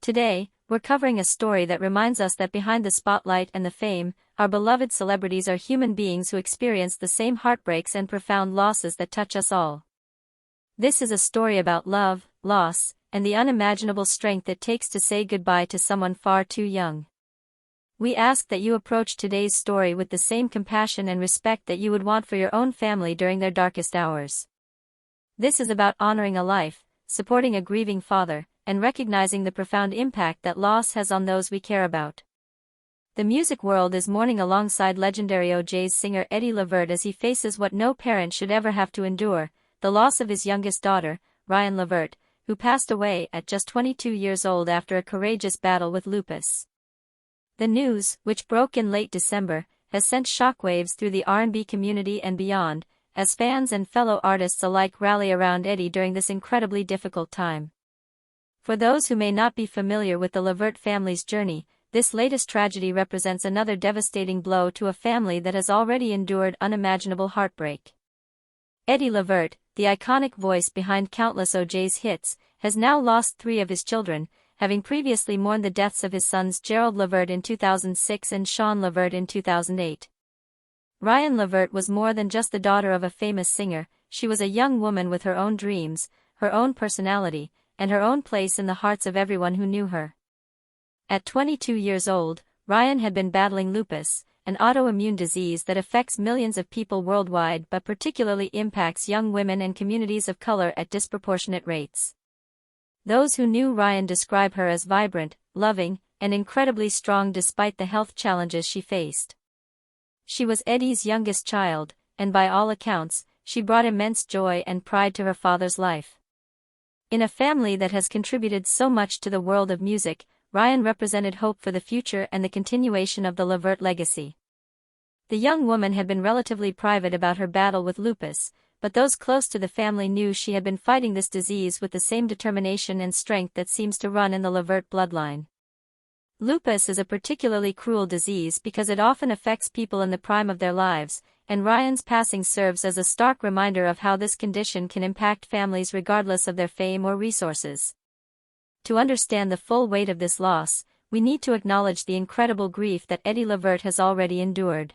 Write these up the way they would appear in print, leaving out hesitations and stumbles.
Today, we're covering a story that reminds us that behind the spotlight and the fame, our beloved celebrities are human beings who experience the same heartbreaks and profound losses that touch us all. This is a story about love, loss, and the unimaginable strength it takes to say goodbye to someone far too young. We ask that you approach today's story with the same compassion and respect that you would want for your own family during their darkest hours. This is about honoring a life, supporting a grieving father, and recognizing the profound impact that loss has on those we care about. The music world is mourning alongside legendary OJ's singer Eddie Levert as he faces what no parent should ever have to endure, the loss of his youngest daughter, Ryan Levert, who passed away at just 22 years old after a courageous battle with lupus. The news, which broke in late December, has sent shockwaves through the R&B community and beyond, as fans and fellow artists alike rally around Eddie during this incredibly difficult time. For those who may not be familiar with the Levert family's journey, this latest tragedy represents another devastating blow to a family that has already endured unimaginable heartbreak. Eddie Levert, the iconic voice behind countless OJ's hits, has now lost 3 of his children, having previously mourned the deaths of his sons Gerald Levert in 2006 and Sean Levert in 2008. Ryan Levert was more than just the daughter of a famous singer, she was a young woman with her own dreams, her own personality, and her own place in the hearts of everyone who knew her. At 22 years old, Ryan had been battling lupus, an autoimmune disease that affects millions of people worldwide but particularly impacts young women and communities of color at disproportionate rates. Those who knew Ryan describe her as vibrant, loving, and incredibly strong despite the health challenges she faced. She was Eddie's youngest child, and by all accounts, she brought immense joy and pride to her father's life. In a family that has contributed so much to the world of music, Ryan represented hope for the future and the continuation of the Levert legacy. The young woman had been relatively private about her battle with lupus, but those close to the family knew she had been fighting this disease with the same determination and strength that seems to run in the Levert bloodline. Lupus is a particularly cruel disease because it often affects people in the prime of their lives, and Ryan's passing serves as a stark reminder of how this condition can impact families regardless of their fame or resources. To understand the full weight of this loss, we need to acknowledge the incredible grief that Eddie Levert has already endured.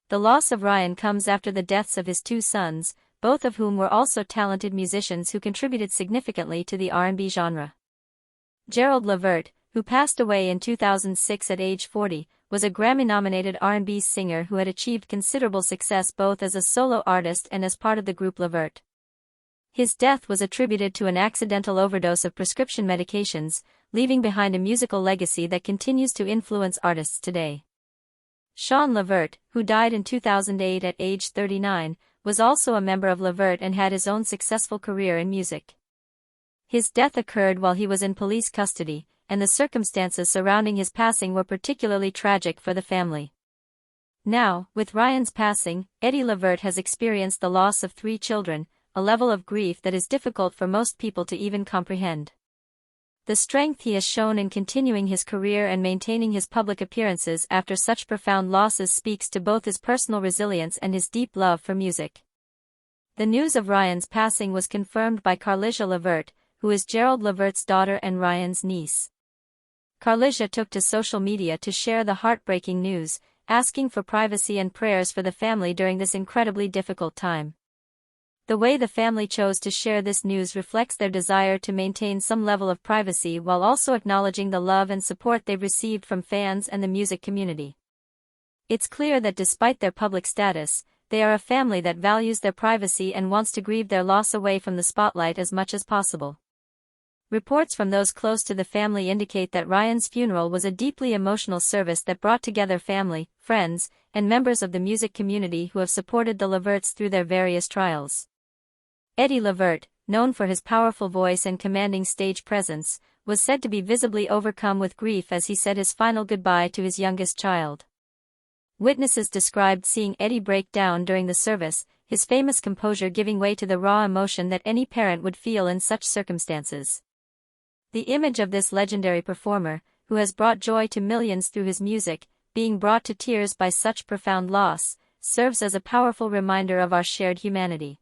The loss of Ryan comes after the deaths of his 2 sons, both of whom were also talented musicians who contributed significantly to the R&B genre. Gerald Levert, who passed away in 2006 at age 40, was a Grammy-nominated R&B singer who had achieved considerable success both as a solo artist and as part of the group Levert. His death was attributed to an accidental overdose of prescription medications, leaving behind a musical legacy that continues to influence artists today. Sean Levert, who died in 2008 at age 39, was also a member of Levert and had his own successful career in music. His death occurred while he was in police custody, and the circumstances surrounding his passing were particularly tragic for the family. Now, with Ryan's passing, Eddie Levert has experienced the loss of 3 children, a level of grief that is difficult for most people to even comprehend. The strength he has shown in continuing his career and maintaining his public appearances after such profound losses speaks to both his personal resilience and his deep love for music. The news of Ryan's passing was confirmed by Kylie Levert, who is Gerald Levert's daughter and Ryan's niece. Kylie took to social media to share the heartbreaking news, asking for privacy and prayers for the family during this incredibly difficult time. The way the family chose to share this news reflects their desire to maintain some level of privacy while also acknowledging the love and support they've received from fans and the music community. It's clear that despite their public status, they are a family that values their privacy and wants to grieve their loss away from the spotlight as much as possible. Reports from those close to the family indicate that Ryan's funeral was a deeply emotional service that brought together family, friends, and members of the music community who have supported the Leverts through their various trials. Eddie Levert, known for his powerful voice and commanding stage presence, was said to be visibly overcome with grief as he said his final goodbye to his youngest child. Witnesses described seeing Eddie break down during the service, his famous composure giving way to the raw emotion that any parent would feel in such circumstances. The image of this legendary performer, who has brought joy to millions through his music, being brought to tears by such profound loss, serves as a powerful reminder of our shared humanity.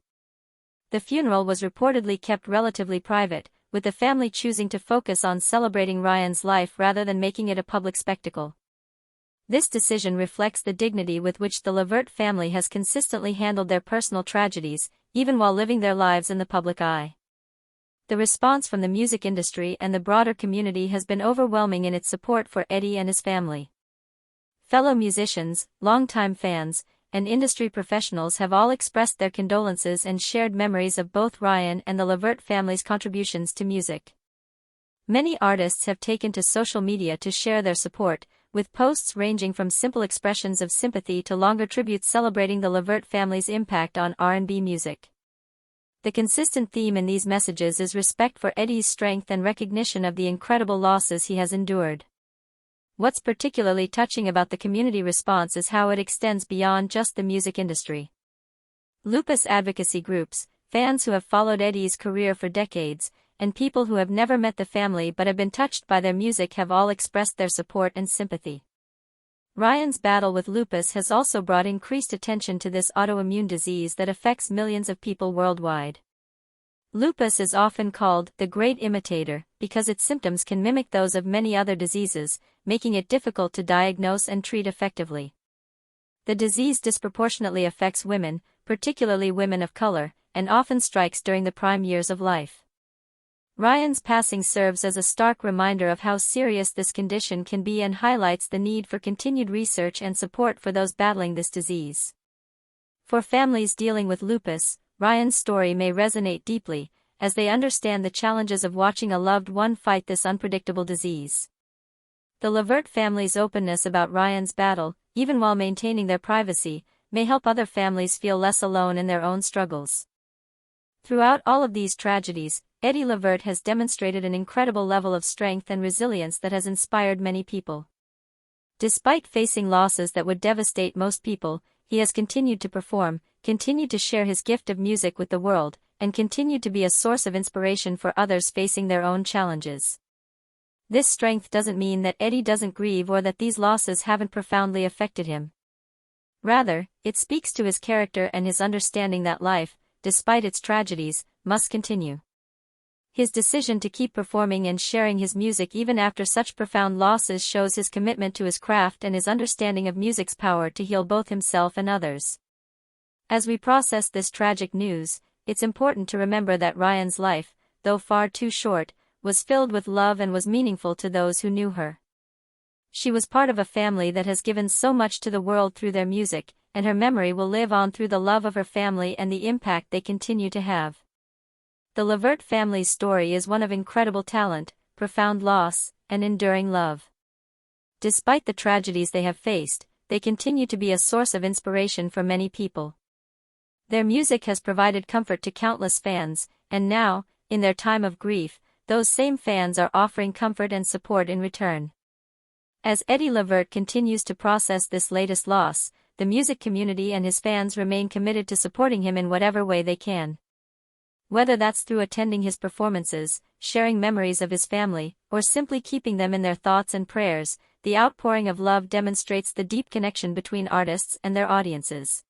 The funeral was reportedly kept relatively private, with the family choosing to focus on celebrating Ryan's life rather than making it a public spectacle. This decision reflects the dignity with which the Levert family has consistently handled their personal tragedies, even while living their lives in the public eye. The response from the music industry and the broader community has been overwhelming in its support for Eddie and his family. Fellow musicians, longtime fans, and industry professionals have all expressed their condolences and shared memories of both Ryan and the Levert family's contributions to music. Many artists have taken to social media to share their support, with posts ranging from simple expressions of sympathy to longer tributes celebrating the Levert family's impact on R&B music. The consistent theme in these messages is respect for Eddie's strength and recognition of the incredible losses he has endured. What's particularly touching about the community response is how it extends beyond just the music industry. Lupus advocacy groups, fans who have followed Eddie's career for decades, and people who have never met the family but have been touched by their music have all expressed their support and sympathy. Ryan's battle with lupus has also brought increased attention to this autoimmune disease that affects millions of people worldwide. Lupus is often called the great imitator because its symptoms can mimic those of many other diseases, making it difficult to diagnose and treat effectively. The disease disproportionately affects women, particularly women of color, and often strikes during the prime years of life. Ryan's passing serves as a stark reminder of how serious this condition can be and highlights the need for continued research and support for those battling this disease. For families dealing with lupus, Ryan's story may resonate deeply, as they understand the challenges of watching a loved one fight this unpredictable disease. The Levert family's openness about Ryan's battle, even while maintaining their privacy, may help other families feel less alone in their own struggles. Throughout all of these tragedies, Eddie Levert has demonstrated an incredible level of strength and resilience that has inspired many people. Despite facing losses that would devastate most people, he has continued to perform, continued to share his gift of music with the world, and continued to be a source of inspiration for others facing their own challenges. This strength doesn't mean that Eddie doesn't grieve or that these losses haven't profoundly affected him. Rather, it speaks to his character and his understanding that life, despite its tragedies, must continue. His decision to keep performing and sharing his music even after such profound losses shows his commitment to his craft and his understanding of music's power to heal both himself and others. As we process this tragic news, it's important to remember that Ryan's life, though far too short, was filled with love and was meaningful to those who knew her. She was part of a family that has given so much to the world through their music, and her memory will live on through the love of her family and the impact they continue to have. The Levert family's story is one of incredible talent, profound loss, and enduring love. Despite the tragedies they have faced, they continue to be a source of inspiration for many people. Their music has provided comfort to countless fans, and now, in their time of grief, those same fans are offering comfort and support in return. As Eddie Levert continues to process this latest loss, the music community and his fans remain committed to supporting him in whatever way they can. Whether that's through attending his performances, sharing memories of his family, or simply keeping them in their thoughts and prayers, the outpouring of love demonstrates the deep connection between artists and their audiences.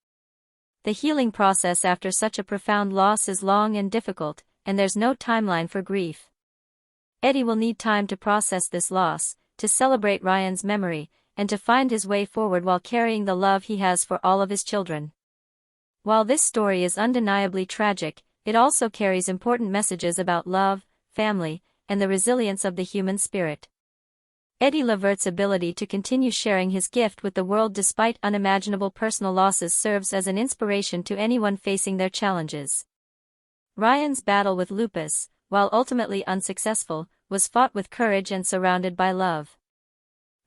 The healing process after such a profound loss is long and difficult, and there's no timeline for grief. Eddie will need time to process this loss, to celebrate Ryan's memory, and to find his way forward while carrying the love he has for all of his children. While this story is undeniably tragic, it also carries important messages about love, family, and the resilience of the human spirit. Eddie Levert's ability to continue sharing his gift with the world despite unimaginable personal losses serves as an inspiration to anyone facing their challenges. Ryan's battle with lupus, while ultimately unsuccessful, was fought with courage and surrounded by love.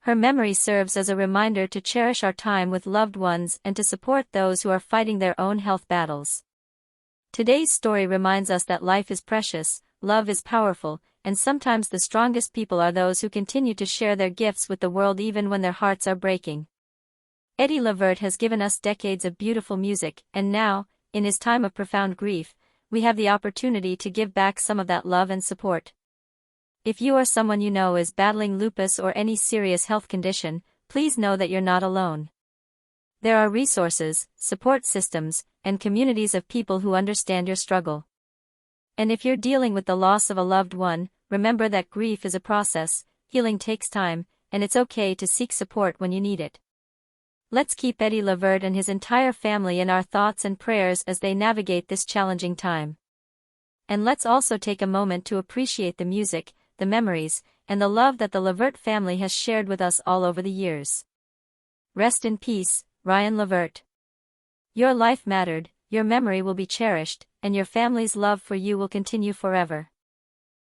Her memory serves as a reminder to cherish our time with loved ones and to support those who are fighting their own health battles. Today's story reminds us that life is precious, love is powerful, and sometimes the strongest people are those who continue to share their gifts with the world even when their hearts are breaking. Eddie Levert has given us decades of beautiful music, and now, in his time of profound grief, we have the opportunity to give back some of that love and support. If you or someone you know is battling lupus or any serious health condition, please know that you're not alone. There are resources, support systems, and communities of people who understand your struggle. And if you're dealing with the loss of a loved one, remember that grief is a process, healing takes time, and it's okay to seek support when you need it. Let's keep Eddie Levert and his entire family in our thoughts and prayers as they navigate this challenging time. And let's also take a moment to appreciate the music, the memories, and the love that the Levert family has shared with us all over the years. Rest in peace, Ryan Levert. Your life mattered, your memory will be cherished, and your family's love for you will continue forever.